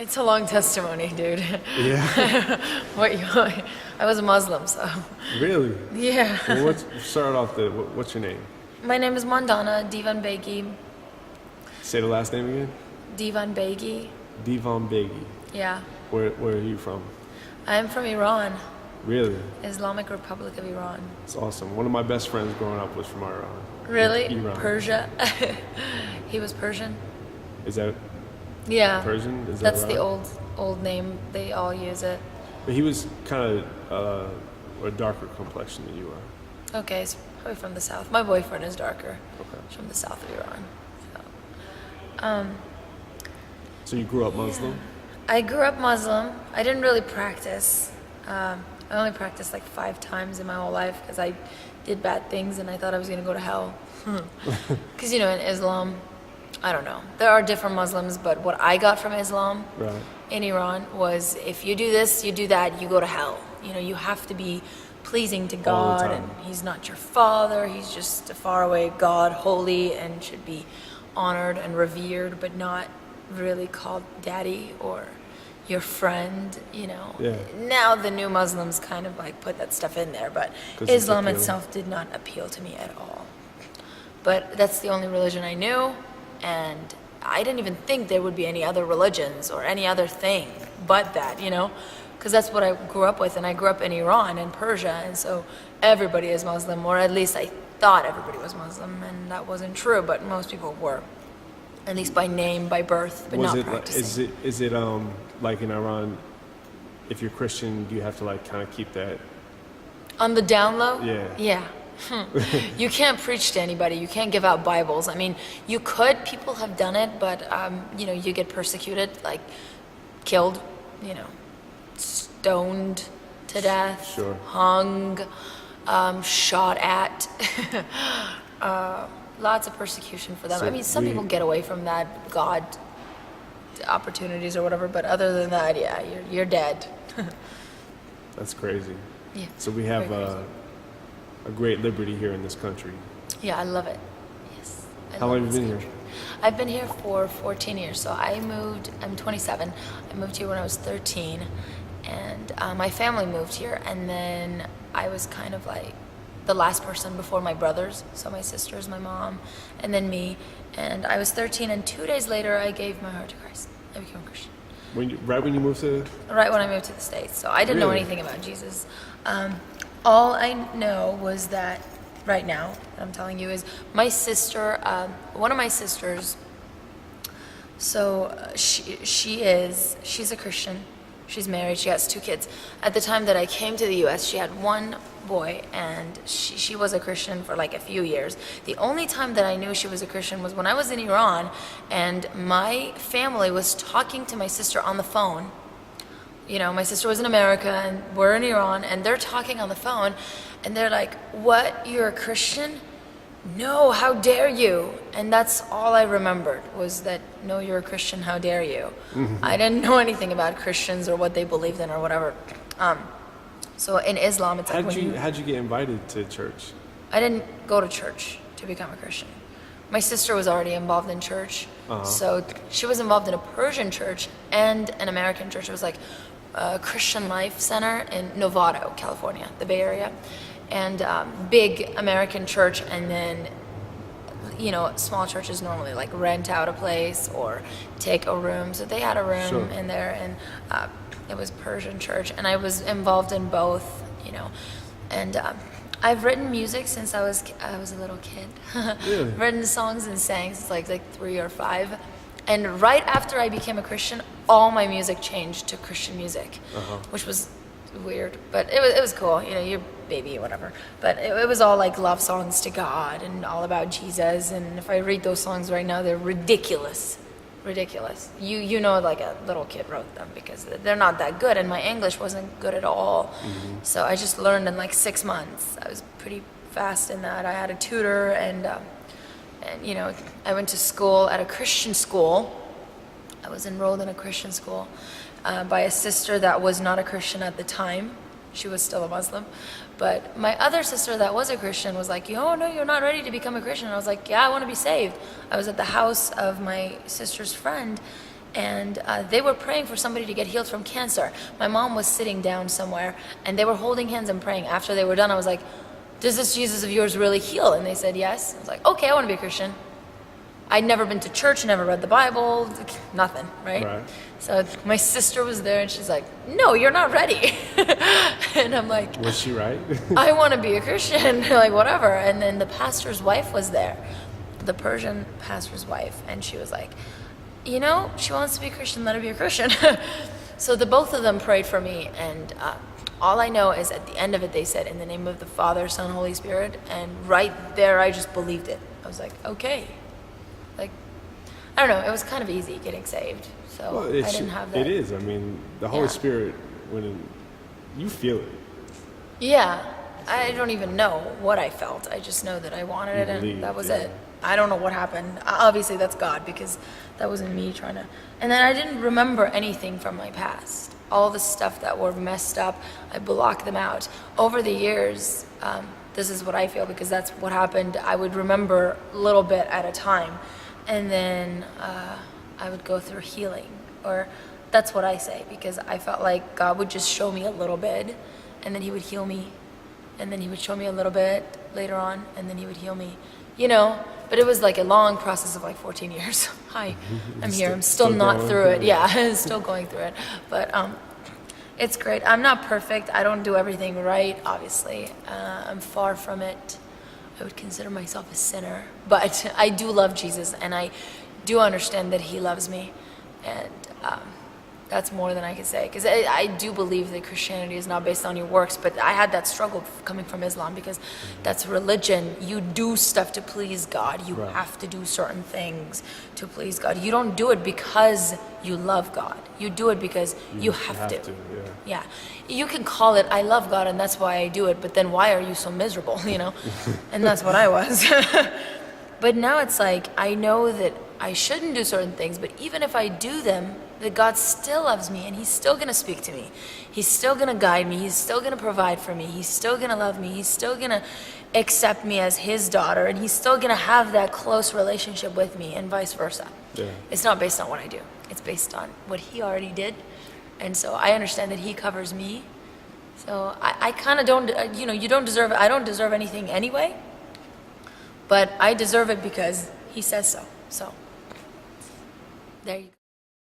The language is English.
It's a long testimony, dude. Yeah. I was a Muslim, so. Really? Yeah. Well, start off what's your name? My name is Mandana Testimony. Say the last name again. Testimony. Divan Begi. Yeah. Where are you from? I'm from Iran, Really? Islamic Republic of Iran. It's awesome. One of my best friends growing up was from Iran. Really? Iran. Persia? He was Persian? Is that Yeah. Persian? Is That's that the right? old name. They all use it. But he was kind of a darker complexion than you are. Okay, he's probably from the south. My boyfriend is darker. Okay. He's from the south of Iran. So you grew up Muslim? I grew up Muslim. I didn't really practice. I only practiced like 5 times in my whole life because I did bad things and I thought I was going to go to hell. Because, in Islam, I don't know. There are different Muslims, but what I got from Islam Right. in Iran was if you do this, you do that, you go to hell. You have to be pleasing to All the God, time. and He's not your father. He's just a faraway God, holy, and should be honored and revered, but not really called daddy or your friend. Yeah. Now the new Muslims kind of like put that stuff in there, but 'Cause it's Islam appealing. itself did not appeal to me at all. But that's the only religion I knew, and I didn't even think there would be any other religions or any other thing but that, because that's what I grew up with, and I grew up in Iran and Persia, and so everybody is Muslim, or at least I thought everybody was Muslim, and that wasn't true, but most people were, at least by name, by birth, but not practicing. Is it like in Iran, if you're Christian, do you have to like kind of keep that? On the down low? Yeah. Yeah. You can't preach to anybody. You can't give out Bibles. I mean, you could. People have done it, but you get persecuted, like killed, stoned to death, Sure. hung, shot at. Lots of persecution for them. So I mean, some we- people get away from that, God opportunities or whatever, but other than that, yeah, you're dead. That's crazy. Yeah. So we have Very crazy. a great liberty here in this country. Yeah, I love it. Yes. I How love long have you this been country. here? I've been here for 14 years. So I'm 27. I moved here when I was 13. And my family moved here. And then I was kind of like the last person before my brothers. So my sisters, my mom, and then me. And I was 13. And 2 days later, I gave my heart to Christ. I became a Christian. Right when you moved to? Right when I moved to the States. So I didn't know Really? anything about Jesus. All I know was that right now, that I'm telling you, is my sister, one of my sisters, so she's a Christian. She's married. She has 2 kids. At the time that I came to the U.S., she had 1 boy, and she was a Christian for like a few years. The only time that I knew she was a Christian was when I was in Iran, and my family was talking to my sister on the phone. My sister was in America, and we're in Iran, and they're talking on the phone, and they're like, "What? You're a Christian? No, how dare you?" And that's all I remembered was that, "No, you're a Christian, how dare you?" I didn't know anything about Christians or what they believed in or whatever. So in Islam, it's like How'd you get invited to church? I didn't go to church to become a Christian. My sister was already involved in church, so she was involved in a Persian church and an American church. It was like a Christian Life Center in Novato, California, the Bay Area, and big American church, and then small churches normally like rent out a place or take a room. So they had a room Sure. in there, and it was Persian church, and I was involved in both, and I've written music since I was a little kid. Really? Written songs and sang since like 3 or 5, and right after I became a Christian, all my music changed to Christian music, which was weird, but it was cool. You're baby or whatever, but it was all like love songs to God and all about Jesus. And if I read those songs right now, they're ridiculous. Like a little kid wrote them, because they're not that good, and my English wasn't good at all. So I just learned in like 6 months. I was pretty fast in that. I had a tutor, and I went to school at a Christian school. I was enrolled in a Christian school by a sister that was not a Christian at the time. She was still a Muslim. But my other sister that was a Christian was like, "Oh, no, you're not ready to become a Christian." And I was like, "Yeah, I want to be saved." I was at the house of my sister's friend, and they were praying for somebody to get healed from cancer. My mom was sitting down somewhere, and they were holding hands and praying. After they were done, I was like, does this Jesus of yours really heal? And they said yes. I was like, okay, I want to be a Christian. I'd never been to church, never read the Bible, nothing, right? So my sister was there, and she's like, no, you're not ready. And I'm like, was she right? I want to be a Christian, like whatever. And then the pastor's wife was there, the Persian pastor's wife, and she was like, you know, she wants to be a Christian, let her be a Christian. So the both of them prayed for me, and all I know is at the end of it, they said, in the name of the Father, Son, Holy Spirit, and right there, I just believed it. I was like, okay. Like, I don't know, it was kind of easy getting saved, so Well, I didn't have that. It is. I mean, the Holy Yeah. Spirit, you feel it. Yeah, I don't even know what I felt. I just know that I wanted it, believed, and that was yeah. it. I don't know what happened. Obviously, that's God, because that wasn't me trying to. And then I didn't remember anything from my past. All the stuff that were messed up, I blocked them out. Over the years, this is what I feel, because that's what happened. I would remember a little bit at a time, and then I would go through healing, or that's what I say, because I felt like God would just show me a little bit, and then he would heal me, and then he would show me a little bit later on, and then he would heal me, you know. But it was like a long process of like 14 years. Hi, I'm here. I'm still not going through through it. it. Yeah, still going through it. But it's great. I'm not perfect. I don't do everything right, obviously. I'm far from it. I would consider myself a sinner. But I do love Jesus, and I do understand that he loves me. And that's more than I can say. Because I do believe that Christianity is not based on your works, but I had that struggle coming from Islam, because that's religion. You do stuff to please God. You have to do certain things to please God. You don't do it because you love God. You do it because you have to. Yeah. You can call it, I love God, and that's why I do it, but then why are you so miserable, you know? And that's what I was. But now it's like, I know that I shouldn't do certain things, but even if I do them, that God still loves me, and he's still going to speak to me. He's still going to guide me. He's still going to provide for me. He's still going to love me. He's still going to accept me as his daughter, and he's still going to have that close relationship with me, and vice versa. Yeah. It's not based on what I do. It's based on what he already did. And so I understand that he covers me. So I kind of don't, you don't deserve it. I don't deserve anything anyway, but I deserve it because he says so. So there you go.